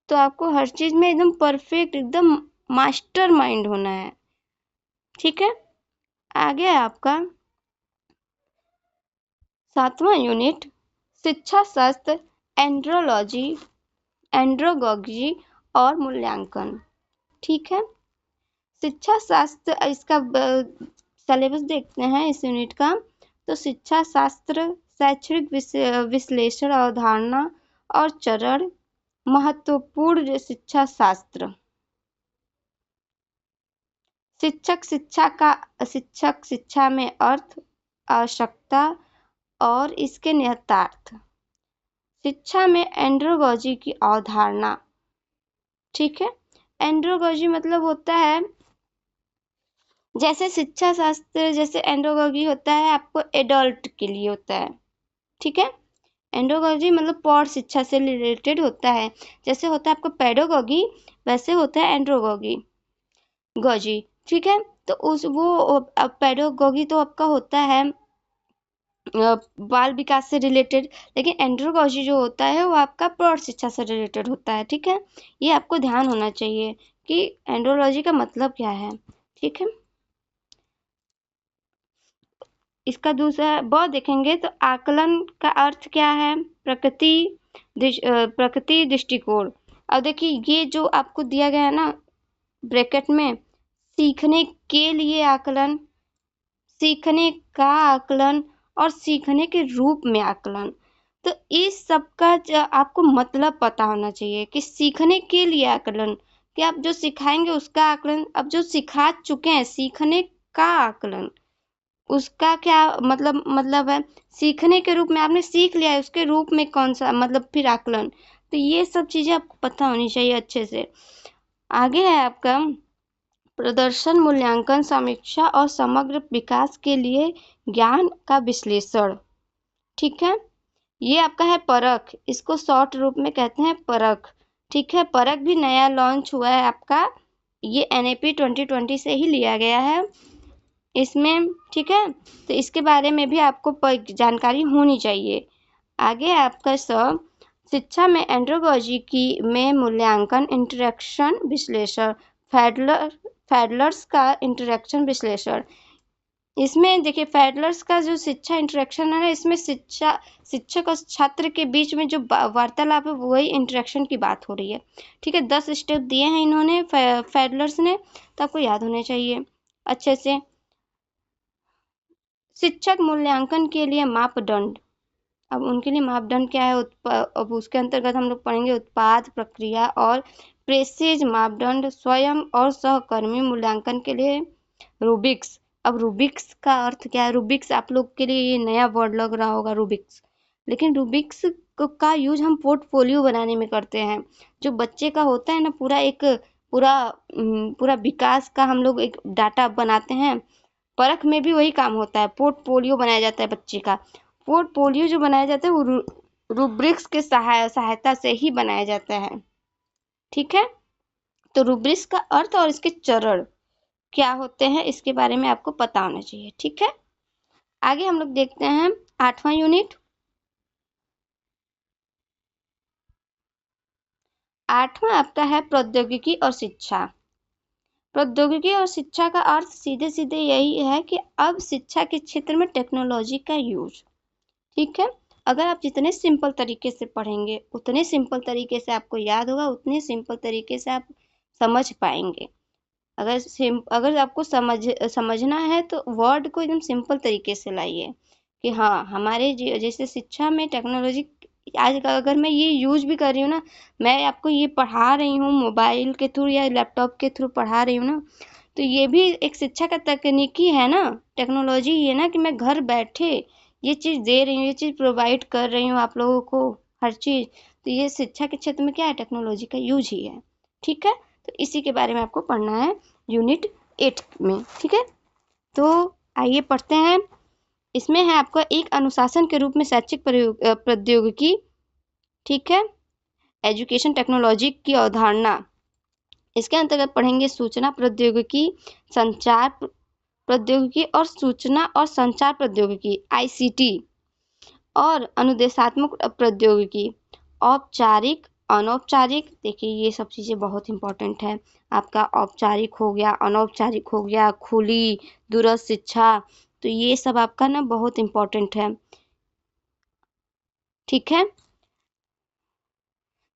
तो आपको हर चीज में एकदम परफेक्ट, एकदम मास्टर माइंड होना है, ठीक है। आगे है आपका 7वां यूनिट, शिक्षा शास्त्र, एंड्रोलॉजी, एंड्रोगॉगी और मूल्यांकन, ठीक है। शिक्षा शास्त्र, इसका सिलेबस देखते हैं इस यूनिट का। तो शिक्षा शास्त्र शैक्षणिक विश्लेषण, अवधारणा और चरण, महत्वपूर्ण शिक्षा शास्त्र, शिक्षक शिक्षा में अर्थ, आवश्यकता और इसके निहितार्थ, शिक्षा में एंड्रोगॉजी की अवधारणा, ठीक है। एंड्रोगॉजी मतलब होता है, जैसे शिक्षा शास्त्र, जैसे एंड्रोगॉजी होता है आपको एडल्ट के लिए होता है, ठीक है। एंड्रोगॉजी मतलब पौध शिक्षा से रिलेटेड होता है, जैसे होता है आपका पेडागॉजी, वैसे होता है एंड्रोगॉजी गॉजी, ठीक है। तो उस वो पेडागॉजी तो आपका होता है बाल विकास से रिलेटेड, लेकिन एंड्रोगॉजी जो होता है वो आपका प्रौढ़ शिक्षा से रिलेटेड होता है, ठीक है। ये आपको ध्यान होना चाहिए कि एंड्रोलॉजी का मतलब क्या है, ठीक है। इसका दूसरा ब देखेंगे तो आकलन का अर्थ क्या है, प्रकृति दृष्टिकोण। अब देखिए ये जो आपको दिया गया है ना ब्रैकेट में, सीखने के लिए आकलन, सीखने का आकलन और सीखने के रूप में आकलन, तो इस सब का आपको मतलब पता होना चाहिए कि सीखने के लिए आकलन कि आप जो सिखाएंगे उसका आकलन, अब जो सिखा चुके हैं सीखने का आकलन, उसका क्या मतलब है, सीखने के रूप में आपने सीख लिया है, उसके रूप में कौन सा मतलब फिर आकलन, तो ये सब चीजें आपको पता होनी चाहिए अच्छे से। आगे है आपका प्रदर्शन मूल्यांकन, समीक्षा और समग्र विकास के लिए ज्ञान का विश्लेषण, ठीक है। ये आपका है परख, इसको शॉर्ट रूप में कहते हैं परख, ठीक है। परख भी नया लॉन्च हुआ है आपका, ये NAP 2020 से ही लिया गया है इसमें, ठीक है। तो इसके बारे में भी आपको जानकारी होनी चाहिए। आगे है आपका शिक्षा में एंड्रोगॉजी की में मूल्यांकन, इंटरेक्शन विश्लेषण, फैडलर्स का इंटरेक्शन विश्लेषण। इसमें देखिए फैडलर्स का जो शिक्षा इंटरेक्शन है ना, इसमें शिक्षक और छात्र के बीच में जो वार्तालाप है वही इंटरेक्शन की बात हो रही है, ठीक है। 10 स्टेप दिए हैं इन्होंने फैडलर्स ने, तो आपको याद होने चाहिए अच्छे से। शिक्षक मूल्यांकन के लिए मापदंड, अब उनके लिए मापदंड क्या है, अब उसके अंतर्गत हम लोग पढ़ेंगे उत्पाद, प्रक्रिया और प्रेसिज मापदंड, स्वयं और सहकर्मी मूल्यांकन के लिए रूबिक्स। अब रूबिक्स का अर्थ क्या है, रूबिक्स आप लोग के लिए ये नया वर्ड लग रहा होगा रूबिक्स, लेकिन रूबिक्स का यूज हम पोर्टफोलियो बनाने में करते हैं। जो बच्चे का होता है ना पूरा विकास का हम लोग एक डाटा बनाते हैं, परख में भी वही काम होता है, पोर्टफोलियो बनाया जाता है बच्चे का। पोर्टफोलियो जो बनाया जाता है वो रूब्रिक्स के सहायता से ही बनाया जाता है, ठीक है। तो रूब्रिक्स का अर्थ और इसके चरण क्या होते हैं इसके बारे में आपको पता होना चाहिए, ठीक है। आगे हम लोग देखते हैं 8वां यूनिट। 8वां आपका है प्रौद्योगिकी और शिक्षा। प्रौद्योगिकी और शिक्षा का अर्थ सीधे सीधे यही है कि अब शिक्षा के क्षेत्र में टेक्नोलॉजी का यूज, ठीक है। अगर आप जितने सिंपल तरीके से पढ़ेंगे उतने सिंपल तरीके से आपको याद होगा, उतने सिंपल तरीके से आप समझ पाएंगे। अगर आपको समझना है तो वर्ड को एकदम सिंपल तरीके से लाइए कि हाँ हमारे जैसे शिक्षा में टेक्नोलॉजी आज अगर मैं ये यूज भी कर रही हूँ ना, मैं आपको ये पढ़ा रही हूँ मोबाइल के थ्रू या लैपटॉप के थ्रू पढ़ा रही हूँ ना, तो ये भी एक शिक्षा का तकनीकी है ना, टेक्नोलॉजी है ना, कि मैं घर बैठे ये चीज़ दे रही हूँ, ये चीज़ प्रोवाइड कर रही हूँ आप लोगों को, हर चीज़। तो ये शिक्षा के क्षेत्र में क्या है, टेक्नोलॉजी का यूज ही है। ठीक है, तो इसी के बारे में आपको पढ़ना है यूनिट 8 में। ठीक है, तो आइए पढ़ते हैं। इसमें है आपका एक अनुशासन के रूप में शैक्षिक प्रौद्योगिकी। ठीक है, एजुकेशन टेक्नोलॉजी की अवधारणा। इसके अंतर्गत पढ़ेंगे सूचना प्रौद्योगिकी, संचार प्रौद्योगिकी और सूचना और संचार प्रौद्योगिकी आईसीटी, और अनुदेशात्मक प्रौद्योगिकी, औपचारिक अनौपचारिक। देखिए ये सब चीज़ें बहुत इंपॉर्टेंट है। आपका औपचारिक हो गया, अनौपचारिक हो गया, खुली दूरस्थ शिक्षा, तो ये सब आपका ना बहुत इंपॉर्टेंट है। ठीक है,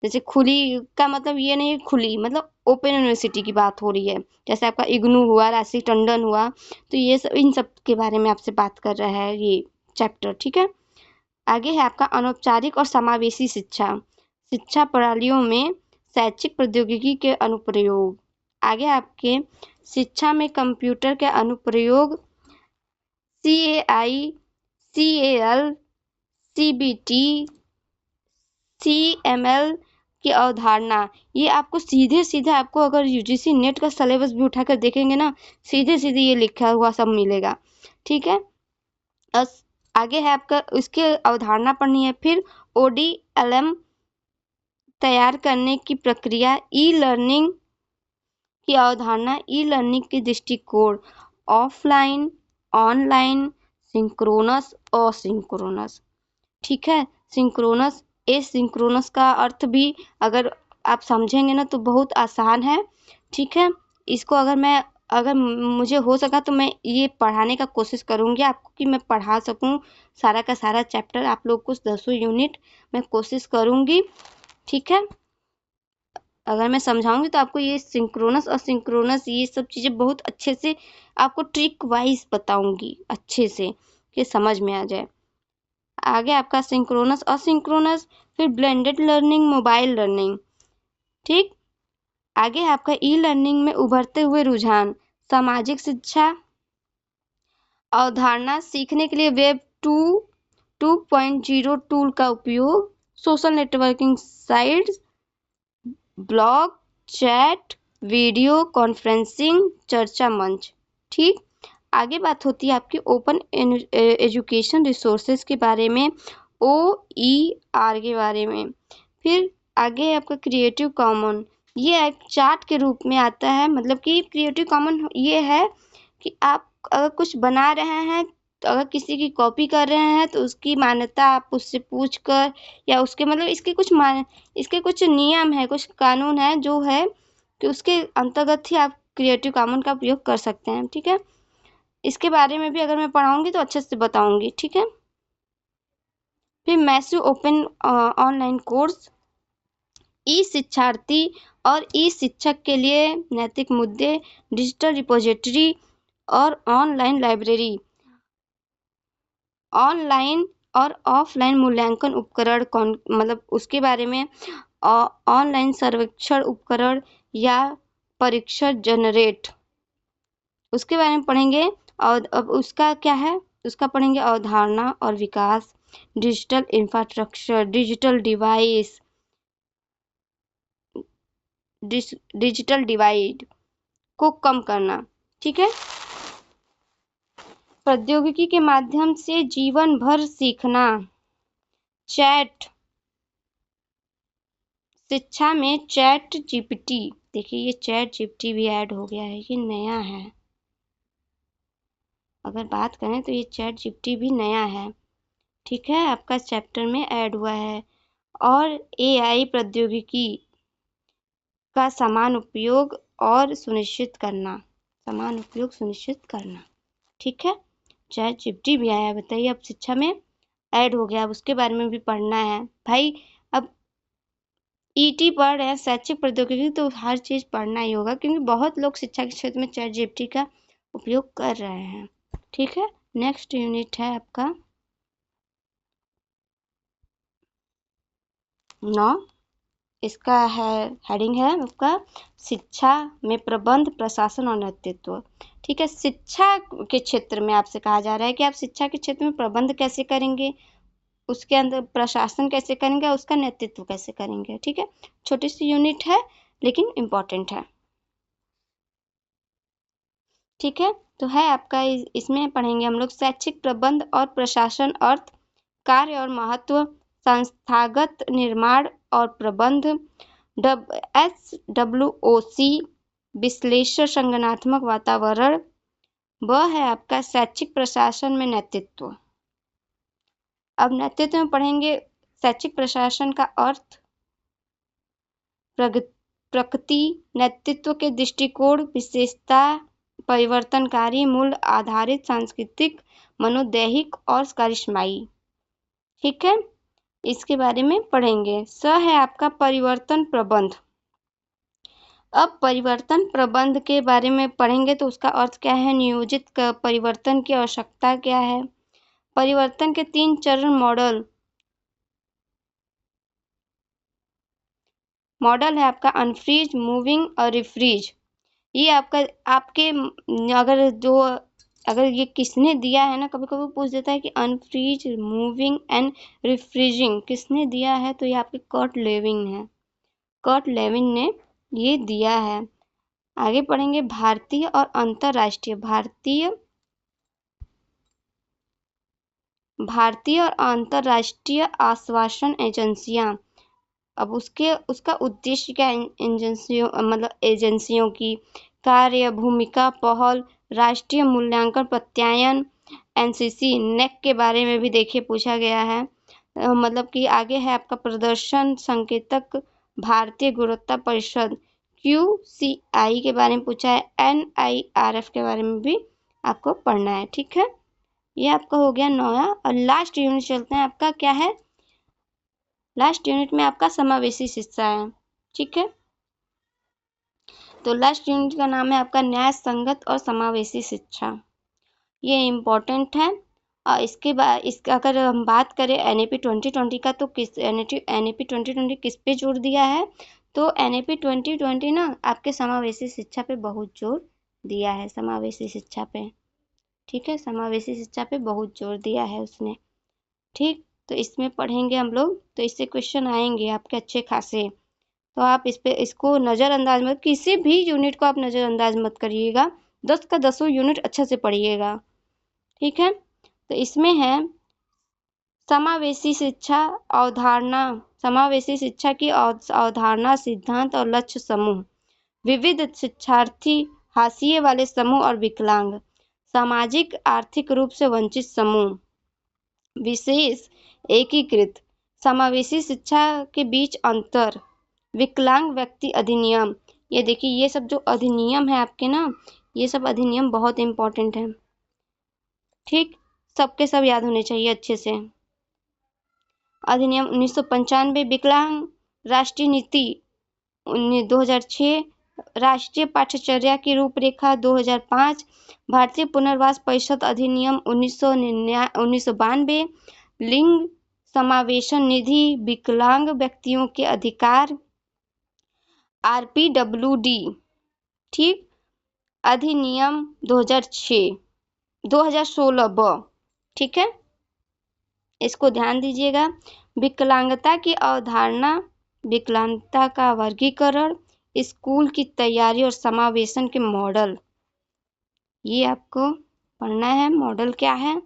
जैसे खुली का मतलब ये नहीं, खुली मतलब ओपन यूनिवर्सिटी की बात हो रही है, जैसे आपका इग्नू हुआ, राशि टंडन हुआ, तो ये सब इन सब के बारे में आपसे बात कर रहा है ये चैप्टर। ठीक है, आगे है आपका अनौपचारिक और समावेशी शिक्षा, शिक्षा प्रणालियों में शैक्षिक प्रौद्योगिकी के अनुप्रयोग। आगे आपके शिक्षा में कंप्यूटर के अनुप्रयोग, CAI, CAL, CBT, CML की अवधारणा। ये आपको सीधे सीधे आपको अगर यूजीसी नेट का सिलेबस भी उठाकर देखेंगे ना, सीधे सीधे ये लिखा हुआ सब मिलेगा। ठीक है, आगे है आपका उसके अवधारणा पढ़नी है। फिर ODLM तैयार करने की प्रक्रिया, ई लर्निंग की अवधारणा, ई लर्निंग के दृष्टिकोण, ऑफलाइन, ऑनलाइन, सिंक्रोनस, असिंक्रोनस। ठीक है, सिंक्रोनस एसिंक्रोनस का अर्थ भी अगर आप समझेंगे ना तो बहुत आसान है। ठीक है, इसको अगर मुझे हो सका तो मैं ये पढ़ाने का कोशिश करूँगी आपको, कि मैं पढ़ा सकूँ सारा का सारा चैप्टर आप लोग को, 10 यूनिट मैं कोशिश करूँगी। ठीक है, अगर मैं समझाऊंगी तो आपको ये सिंक्रोनस और सिंक्रोनस ये सब चीज़ें बहुत अच्छे से आपको ट्रिक वाइज बताऊंगी, अच्छे से कि समझ में आ जाए। आगे आपका सिंक्रोनस असिंक्रोनस, फिर ब्लेंडेड लर्निंग, मोबाइल लर्निंग। ठीक, आगे है आपका ई लर्निंग में उभरते हुए रुझान, सामाजिक शिक्षा अवधारणा, सीखने के लिए वेब 2.0 टूल का उपयोग, social networking sites, blog, chat, video conferencing, चर्चा मंच। ठीक, आगे बात होती है आपकी ओपन एजुकेशन रिसोर्सेज के बारे में, OER के बारे में। फिर आगे है आपका क्रिएटिव कॉमन, ये एक चार्ट के रूप में आता है। मतलब कि क्रिएटिव कॉमन ये है कि आप अगर कुछ बना रहे हैं तो अगर किसी की कॉपी कर रहे हैं तो उसकी मान्यता आप उससे पूछ कर, या उसके मतलब इसके कुछ नियम है, कुछ कानून है जो है कि उसके अंतर्गत ही आप क्रिएटिव कॉमन का उपयोग कर सकते हैं। ठीक है, इसके बारे में भी अगर मैं पढ़ाऊंगी तो अच्छे से बताऊंगी। ठीक है, फिर मैसिव ओपन ऑनलाइन कोर्स, ई शिक्षार्थी और ई शिक्षक के लिए नैतिक मुद्दे, डिजिटल रिपोजिटरी और ऑनलाइन लाइब्रेरी, ऑनलाइन और ऑफलाइन मूल्यांकन उपकरण कौन, मतलब उसके बारे में, ऑनलाइन सर्वेक्षण उपकरण या परीक्षण जनरेट, उसके बारे में पढ़ेंगे। और अब उसका क्या है, उसका पढ़ेंगे अवधारणा और विकास, digital infrastructure, digital device, digital divide को कम करना। ठीक है, प्रौद्योगिकी के माध्यम से जीवन भर सीखना, चैट, शिक्षा में चैट जीपीटी। देखिए ये चैट जीपीटी भी ऐड हो गया है, ये नया है। अगर बात करें तो ये चैट जीपीटी भी नया है। ठीक है, आपका चैप्टर में ऐड हुआ है। और AI प्रौद्योगिकी का समान उपयोग और सुनिश्चित करना, समान उपयोग सुनिश्चित करना। ठीक है, चैट जीपीटी भी आया, बताइए अब शिक्षा में ऐड हो गया, अब उसके बारे में भी पढ़ना है भाई। अब ईटी पढ़ रहे हैं, शैक्षिक प्रौद्योगिकी, तो हर चीज़ पढ़ना ही होगा, क्योंकि बहुत लोग शिक्षा के क्षेत्र में चैट जीपीटी का उपयोग कर रहे हैं। ठीक है, नेक्स्ट यूनिट है आपका 9 इसका है हेडिंग है आपका शिक्षा में प्रबंध, प्रशासन और नेतृत्व। ठीक है, शिक्षा के क्षेत्र में आपसे कहा जा रहा है कि आप शिक्षा के क्षेत्र में प्रबंध कैसे करेंगे, उसके अंदर प्रशासन कैसे करेंगे, उसका नेतृत्व कैसे करेंगे। ठीक है, छोटी सी यूनिट है लेकिन इम्पोर्टेंट है। ठीक है, तो है आपका इसमें पढ़ेंगे हम लोग शैक्षिक प्रबंध और प्रशासन, अर्थ, कार्य और महत्व, संस्थागत निर्माण और प्रबंध, SWOC, विश्लेषण संगठनात्मक वातावरण। वह है आपका शैक्षिक प्रशासन में नेतृत्व। अब नेतृत्व में पढ़ेंगे शैक्षिक प्रशासन का अर्थ, प्रकृति, नेतृत्व के दृष्टिकोण, विशेषता, परिवर्तनकारी, मूल्य आधारित, सांस्कृतिक, मनोदैहिक और करिश्माई। ठीक है, इसके बारे में पढ़ेंगे। स है आपका परिवर्तन प्रबंध। अब परिवर्तन प्रबंध के बारे में पढ़ेंगे तो उसका अर्थ क्या है, नियोजित परिवर्तन की आवश्यकता क्या है, परिवर्तन के 3 चरण मॉडल है आपका अनफ्रीज, मूविंग और रिफ्रीज। ये आपका आपके अगर ये किसने दिया है ना, कभी कभी पूछ देता है कि अनफ्रीज, मूविंग एंड रिफ्रीजिंग किसने दिया है, तो ये आपके कर्ट लेविन है। कर्ट लेविन ने ये दिया है। आगे पढ़ेंगे भारतीय और अंतरराष्ट्रीय। भारतीय और अंतरराष्ट्रीय आश्वासन एजेंसियां। अब उसका उद्देश्य क्या है, एजेंसियों की कार्य, भूमिका, पहल, राष्ट्रीय मूल्यांकन प्रत्यायन, एनसीसी, नेक के बारे में भी देखिए पूछा गया है। मतलब कि आगे है आपका प्रदर्शन संकेतक, भारतीय गुणवत्ता परिषद, QCI के बारे में पूछा है, NIRF के बारे में भी आपको पढ़ना है। ठीक है, ये आपका हो गया 9वां। और लास्ट यूनिट चलते हैं, आपका क्या है, लास्ट यूनिट में आपका समावेशी शिक्षा है। ठीक है, तो लास्ट यूनिट का नाम है आपका न्याय संगत और समावेशी शिक्षा। ये इम्पोर्टेंट है। और इसके बाद इसका अगर हम बात करें NAP 2020 का, तो NAP 2020 किस पे जोर दिया है, तो NAP 2020 ना आपके समावेशी शिक्षा पे बहुत जोर दिया है, समावेशी शिक्षा पे। ठीक है, समावेशी शिक्षा पे बहुत जोर दिया है उसने। ठीक, तो इसमें पढ़ेंगे हम लोग, तो इससे क्वेश्चन आएंगे आपके अच्छे खासे। तो आप इसको नज़रअंदाज मत, किसी भी यूनिट को आप नज़रअंदाज मत करिएगा, 10 का 10 यूनिट अच्छे से पढ़िएगा। ठीक है, तो इसमें है समावेशी शिक्षा अवधारणा, समावेशी शिक्षा की अवधारणा, सिद्धांत और लक्ष्य समूह, विविध शिक्षार्थी, हाशिए वाले समूह और विकलांग, सामाजिक आर्थिक रूप से वंचित समूह, विशेष एकीकृत, समावेशी शिक्षा के बीच अंतर, विकलांग व्यक्ति अधिनियम। ये देखिए, ये सब जो अधिनियम है आपके ना, ये सब अधिनियम बहुत इंपॉर्टेंट है। ठीक, सबके सब याद होने चाहिए अच्छे से। अधिनियम 1995, विकलांग राष्ट्रीय नीति 2006, राष्ट्रीय पाठ्यचर्या की रूपरेखा 2005, भारतीय पुनर्वास परिषद अधिनियम 1992, लिंग समावेशन निधि, विकलांग व्यक्तियों के अधिकार, RPWD। ठीक, अधिनियम 2016 ठीक है, इसको ध्यान दीजिएगा। विकलांगता की अवधारणा, विकलांगता का वर्गीकरण, स्कूल की तैयारी और समावेशन के मॉडल, ये आपको पढ़ना है। मॉडल क्या है,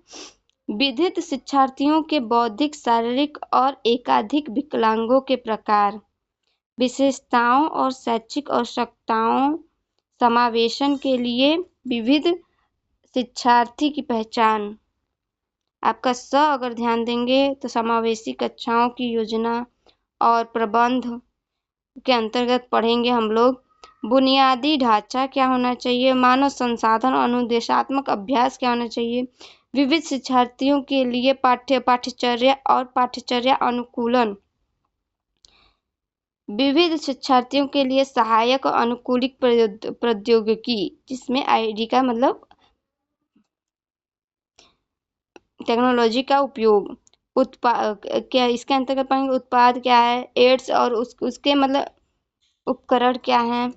विधित शिक्षार्थियों के बौद्धिक, शारीरिक और एकाधिक विकलांगों के प्रकार, विशेषताओं और शैक्षिक आवश्यकताओं, समावेशन के लिए विविध शिक्षार्थी की पहचान। आपका अगर ध्यान देंगे तो समावेशी कक्षाओं की योजना और प्रबंध के अंतर्गत पढ़ेंगे हम लोग। बुनियादी ढांचा क्या होना चाहिए, मानव संसाधन और अनुदेशात्मक अभ्यास क्या होना चाहिए, विविध शिक्षार्थियों के लिए पाठ्यचर्या और पाठ्यचर्या अनुकूलन, विविध शिक्षार्थियों के लिए सहायक और अनुकूलित प्रौद्योगिकी, जिसमें ID का मतलब टेक्नोलॉजी का उपयोग, क्या इसके अंतर्गत पढ़ेंगे उत्पाद क्या है, एड्स और उसके मतलब उपकरण क्या है।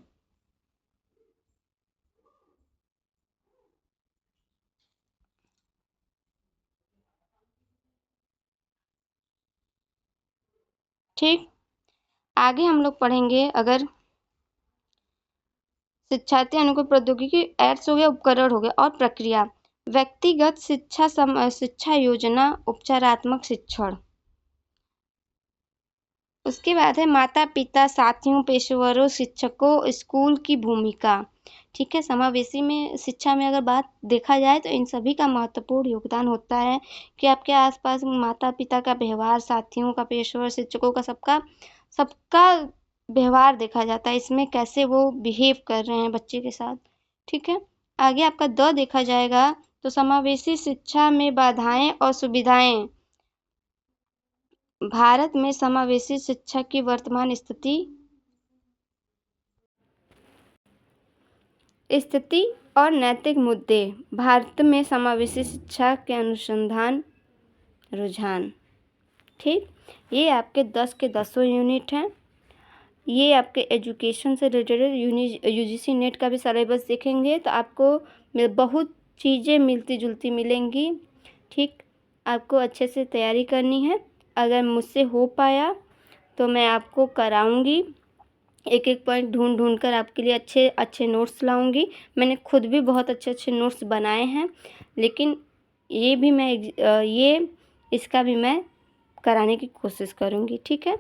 ठीक, आगे हम लोग पढ़ेंगे अगर शिक्षार्थी अनुकूल प्रौद्योगिकी, एड्स हो गया, उपकरण हो गया और प्रक्रिया, व्यक्तिगत शिक्षा योजना, उपचारात्मक शिक्षण। उसके बाद है माता पिता, साथियों, पेशेवरों, शिक्षकों, स्कूल की भूमिका। ठीक है, समावेशी में शिक्षा में अगर बात देखा जाए तो इन सभी का महत्वपूर्ण योगदान होता है कि आपके आसपास माता पिता का व्यवहार, साथियों का, पेशेवर, शिक्षकों का, सबका सबका व्यवहार देखा जाता है, इसमें कैसे वो बिहेव कर रहे हैं बच्चे के साथ। ठीक है, आगे आपका देखा जाएगा तो समावेशी शिक्षा में बाधाएं और सुविधाएं। भारत में समावेशी शिक्षा की वर्तमान स्थिति और नैतिक मुद्दे। भारत में समावेशी शिक्षा के अनुसंधान रुझान। ठीक, ये आपके 10 के 10 यूनिट हैं। ये आपके एजुकेशन से रिलेटेड यूजीसी नेट का भी सिलेबस देखेंगे तो आपको बहुत चीज़ें मिलती जुलती मिलेंगी। ठीक, आपको अच्छे से तैयारी करनी है। अगर मुझसे हो पाया तो मैं आपको कराऊंगी, एक एक पॉइंट ढूंढ ढूंढ कर आपके लिए अच्छे अच्छे नोट्स लाऊंगी। मैंने खुद भी बहुत अच्छे अच्छे नोट्स बनाए हैं, लेकिन इसका भी मैं कराने की कोशिश करूंगी। ठीक है,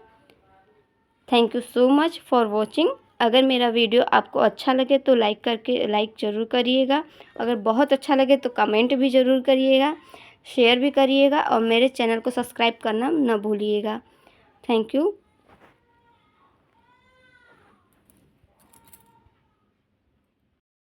thank you so much for watching. अगर मेरा वीडियो आपको अच्छा लगे तो लाइक ज़रूर करिएगा। अगर बहुत अच्छा लगे तो कमेंट भी ज़रूर करिएगा, शेयर भी करिएगा और मेरे चैनल को सब्सक्राइब करना न भूलिएगा। Thank you.